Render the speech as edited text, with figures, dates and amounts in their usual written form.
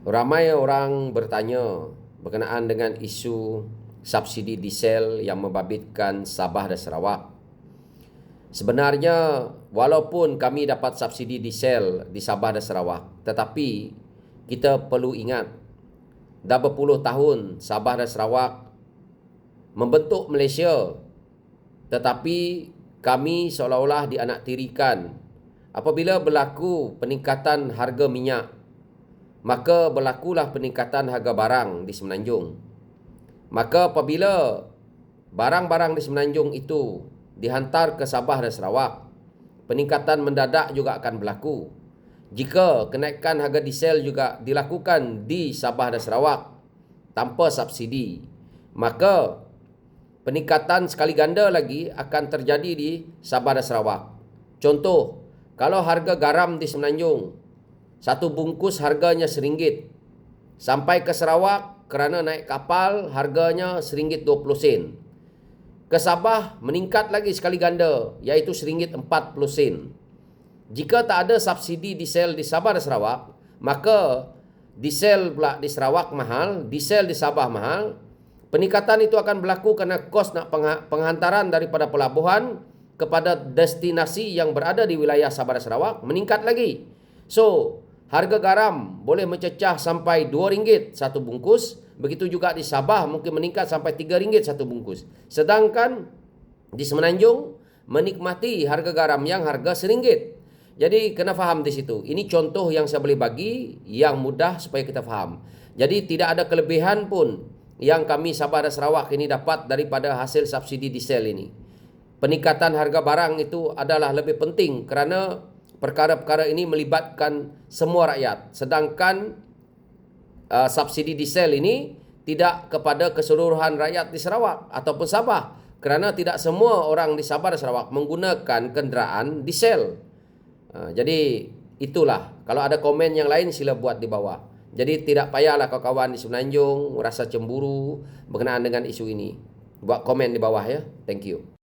Ramai orang bertanya berkenaan dengan isu subsidi diesel yang membabitkan Sabah dan Sarawak. Sebenarnya, walaupun kami dapat subsidi diesel di Sabah dan Sarawak, tetapi kita perlu ingat, dah berpuluh tahun Sabah dan Sarawak membentuk Malaysia, tetapi kami seolah-olah dianaktirikan. Apabila berlaku peningkatan harga minyak, maka berlakulah peningkatan harga barang di Semenanjung. Maka apabila barang-barang di Semenanjung itu dihantar ke Sabah dan Sarawak, peningkatan mendadak juga akan berlaku. Jika kenaikan harga diesel juga dilakukan di Sabah dan Sarawak tanpa subsidi, maka peningkatan sekali ganda lagi akan terjadi di Sabah dan Sarawak. Contoh, kalau harga garam di Semenanjung, satu bungkus harganya RM1, sampai ke Sarawak kerana naik kapal harganya RM1.20. Ke Sabah meningkat lagi sekali ganda, iaitu RM1.40. Jika tak ada subsidi diesel di Sabah dan Sarawak, maka diesel pula di Sarawak mahal, diesel di Sabah mahal. Peningkatan itu akan berlaku kerana kos nak penghantaran daripada pelabuhan kepada destinasi yang berada di wilayah Sabah dan Sarawak meningkat lagi. So, harga garam boleh mencecah sampai RM2 satu bungkus. Begitu juga di Sabah mungkin meningkat sampai RM3 satu bungkus. Sedangkan di Semenanjung menikmati harga garam yang harga RM1. Jadi kena faham di situ. Ini contoh yang saya boleh bagi yang mudah supaya kita faham. Jadi tidak ada kelebihan pun yang kami Sabah dan Sarawak ini dapat daripada hasil subsidi diesel ini. Peningkatan harga barang itu adalah lebih penting kerana perkara-perkara ini melibatkan semua rakyat. Sedangkan subsidi diesel ini tidak kepada keseluruhan rakyat di Sarawak ataupun Sabah. Kerana tidak semua orang di Sabah dan Sarawak menggunakan kenderaan diesel. Jadi itulah. Kalau ada komen yang lain sila buat di bawah. Jadi tidak payahlah kawan-kawan di Semenanjung rasa cemburu berkenaan dengan isu ini. Buat komen di bawah ya. Thank you.